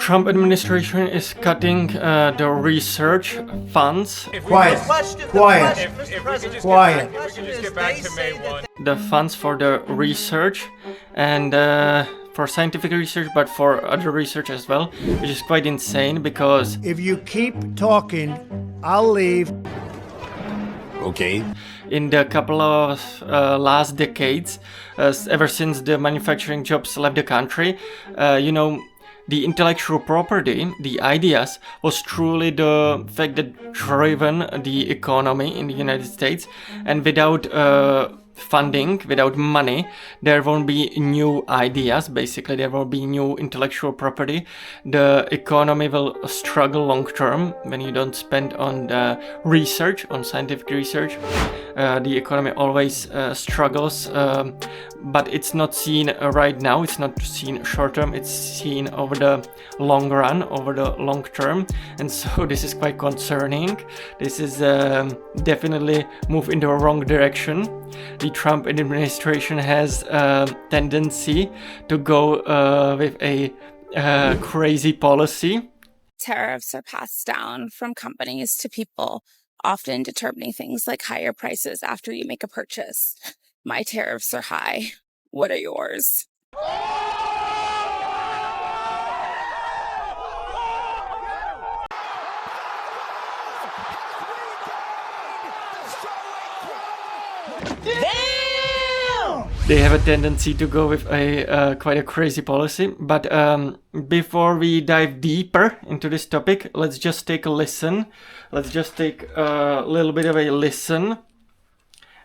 Trump administration is cutting the research funds. Quiet. Quiet. Quiet. If we could just get back to May 1. The funds for the research and for scientific research, but for other research as well, which is quite insane because If you keep talking, I'll leave. Okay. in the couple of last decades, ever since the manufacturing jobs left the country, the intellectual property, the ideas, was truly the fact that driven the economy in the United States, and without funding, without money, there won't be new ideas. Basically, there won't be new intellectual property. The economy will struggle long term when you don't spend on the research, on scientific research. The economy always struggles, but it's not seen right now. It's not seen short term. It's seen over the long run, over the long term, and so this is quite concerning. This is definitely move in the wrong direction. The Trump administration has a tendency to go with a crazy policy. Tariffs are passed down from companies to people, often determining things like higher prices after you make a purchase. My tariffs are high. What are yours? They have a tendency to go with a quite a crazy policy. But before we dive deeper into this topic, let's just take a listen. Let's just take a little bit of a listen,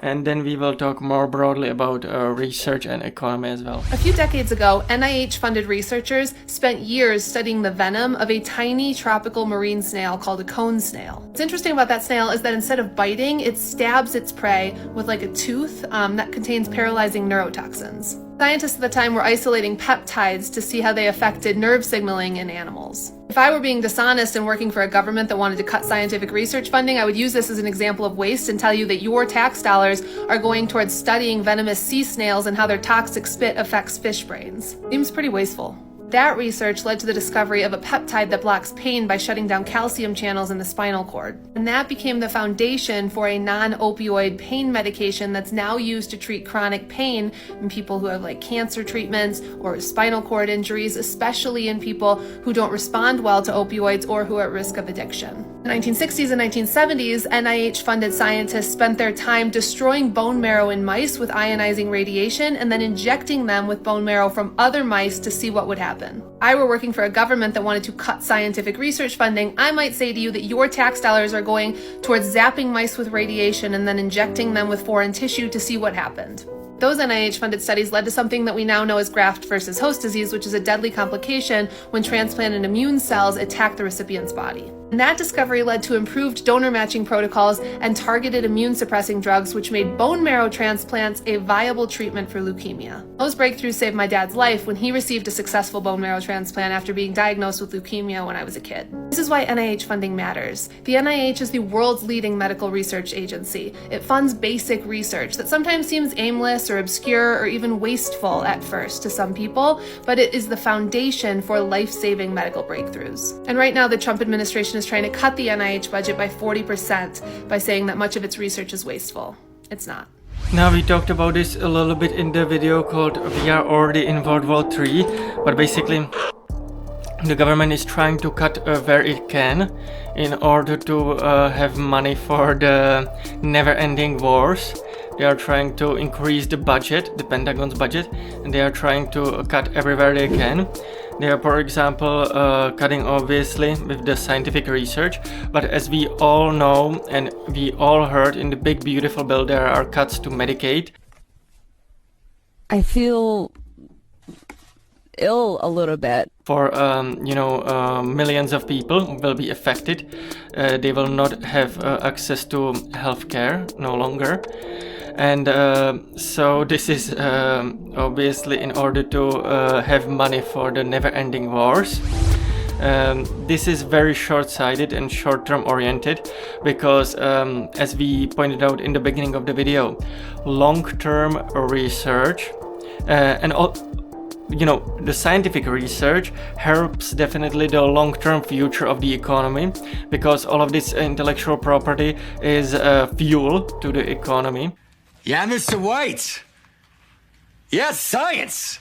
and then we will talk more broadly about research and economy as well. A few decades ago, NIH-funded researchers spent years studying the venom of a tiny tropical marine snail called a cone snail. What's interesting about that snail is that instead of biting, it stabs its prey with like a tooth that contains paralyzing neurotoxins. Scientists at the time were isolating peptides to see how they affected nerve signaling in animals. If I were being dishonest and working for a government that wanted to cut scientific research funding, I would use this as an example of waste and tell you that your tax dollars are going towards studying venomous sea snails and how their toxic spit affects fish brains. Seems pretty wasteful. That research led to the discovery of a peptide that blocks pain by shutting down calcium channels in the spinal cord. And that became the foundation for a non-opioid pain medication that's now used to treat chronic pain in people who have like cancer treatments or spinal cord injuries, especially in people who don't respond well to opioids or who are at risk of addiction. In the 1960s and 1970s, NIH-funded scientists spent their time destroying bone marrow in mice with ionizing radiation and then injecting them with bone marrow from other mice to see what would happen. If I were working for a government that wanted to cut scientific research funding, I might say to you that your tax dollars are going towards zapping mice with radiation and then injecting them with foreign tissue to see what happened. Those NIH-funded studies led to something that we now know as graft versus host disease, which is a deadly complication when transplanted immune cells attack the recipient's body. And that discovery led to improved donor matching protocols and targeted immune suppressing drugs, which made bone marrow transplants a viable treatment for leukemia. Those breakthroughs saved my dad's life when he received a successful bone marrow transplant after being diagnosed with leukemia when I was a kid. This is why NIH funding matters. The NIH is the world's leading medical research agency. It funds basic research that sometimes seems aimless or obscure or even wasteful at first to some people, but it is the foundation for life-saving medical breakthroughs. And right now, the Trump administration is trying to cut the NIH budget by 40% by saying that much of its research is wasteful. It's not. Now, we talked about this a little bit in the video called We Are Already in World War III, but basically the government is trying to cut where it can in order to have money for the never-ending wars. They are trying to increase the budget, the Pentagon's budget, and they are trying to cut everywhere they can. They are, for example, cutting obviously with the scientific research, but as we all know and we all heard in the Big Beautiful Bill, there are cuts to Medicaid. I feel ill a little bit. For millions of people will be affected. They will not have access to healthcare no longer. And so this is obviously in order to have money for the never-ending wars. This is very short-sighted and short-term oriented because, as we pointed out in the beginning of the video, long-term research and you know, the scientific research helps definitely the long-term future of the economy, because all of this intellectual property is fuel to the economy. Yeah, Mr. White. Yes, science.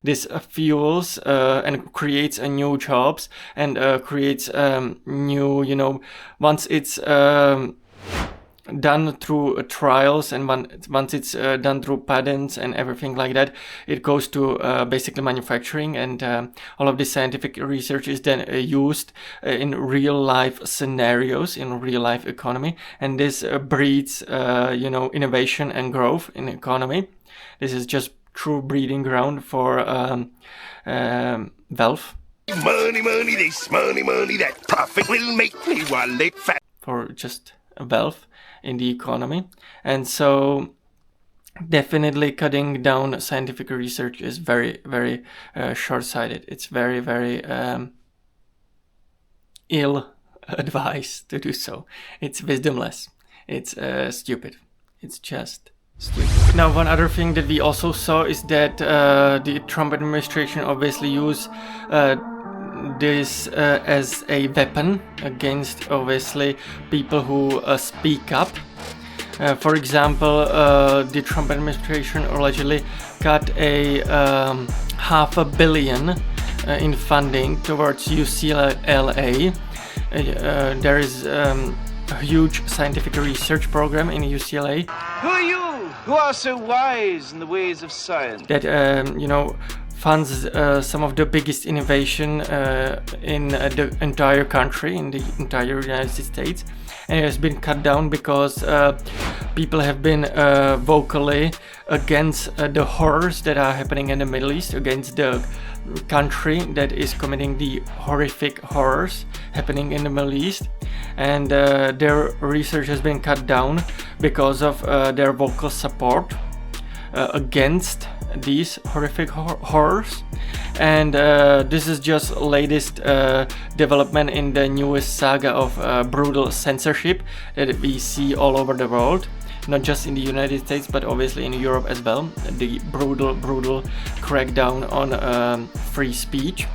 This fuels and creates new jobs and creates new, you know, once it's done through trials and once it's done through patents and everything like that, it goes to basically manufacturing, and all of this scientific research is then used in real life scenarios, in real life economy, and this breeds you know, innovation and growth in economy. This is just true breeding ground for wealth. Money, money, this money, that profit will make me wallet fat. For just wealth in the economy. And so definitely cutting down scientific research is very, very short-sighted. It's very, very ill advice to do so. It's wisdomless. It's stupid. It's just stupid. Now, one other thing that we also saw is that the Trump administration obviously used this as a weapon against obviously people who speak up. For example, the Trump administration allegedly cut a $500 million in funding towards UCLA. There is a huge scientific research program in UCLA. Who are you, who are so wise in the ways of science? That you know, funds some of the biggest innovation in the entire country, in the entire United States, and it has been cut down because people have been vocally against the horrors that are happening in the Middle East, against the country that is committing the horrific horrors happening in the Middle East, and their research has been cut down because of their vocal support against these horrific horrors. And this is just latest development in the newest saga of brutal censorship that we see all over the world, not just in the United States but obviously in Europe as well. The brutal crackdown on free speech.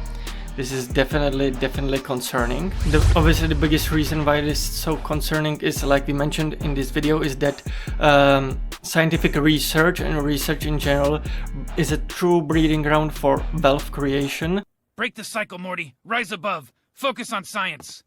This is definitely concerning. Obviously the biggest reason why it is so concerning is, like we mentioned in this video, is that scientific research and research in general is a true breeding ground for wealth creation. Break the cycle, Morty. Rise above. Focus on science.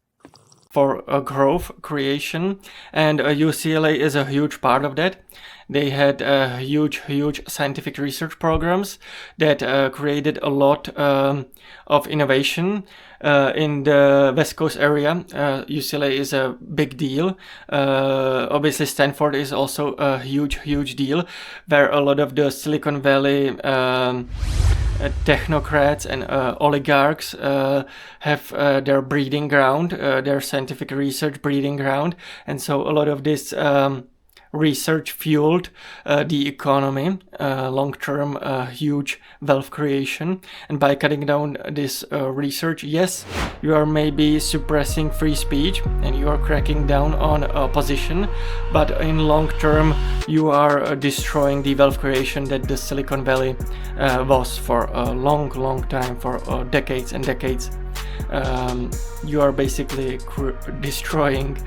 For growth creation, and UCLA is a huge part of that. They had huge scientific research programs that created a lot of innovation in the West Coast area. UCLA is a big deal. Obviously Stanford is also a huge deal, where a lot of the Silicon Valley technocrats and oligarchs have their breeding ground, their scientific research breeding ground, and so a lot of this research fueled the economy, long-term huge wealth creation. And by cutting down this research, yes, you are maybe suppressing free speech and you are cracking down on opposition, but in long term you are destroying the wealth creation that the Silicon Valley was for a long time, for decades and decades. You are basically destroying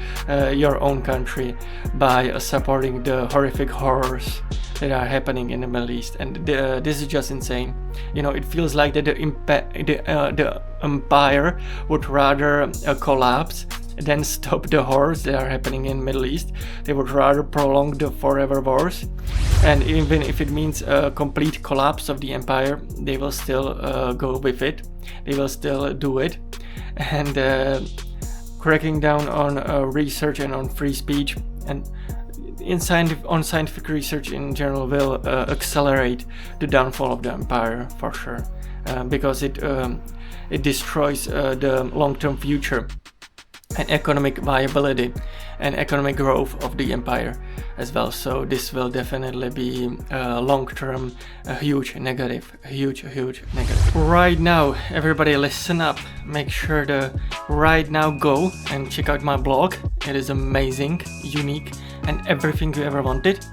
your own country by supporting the horrific horrors that are happening in the Middle East, and this is just insane. You know, it feels like that the empire would rather collapse than stop the horrors that are happening in Middle East. They would rather prolong the forever wars, and even if it means a complete collapse of the empire, they will still go with it. They will still do it. And cracking down on research and on free speech and on scientific research in general will accelerate the downfall of the empire for sure, because it destroys the long-term future and economic viability and economic growth of the empire as well. So this will definitely be long-term a huge negative. Right now, everybody listen up. Make sure to right now go and check out my blog. It is amazing, unique, and everything you ever wanted.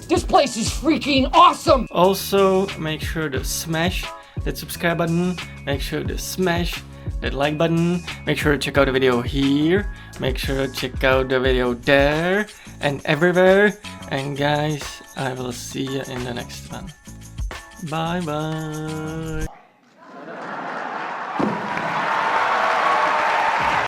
This place is freaking awesome! Also, make sure to smash that subscribe button, make sure to smash that like button, make sure to check out the video here, make sure to check out the video there and everywhere. And guys, I will see you in the next one. Bye bye.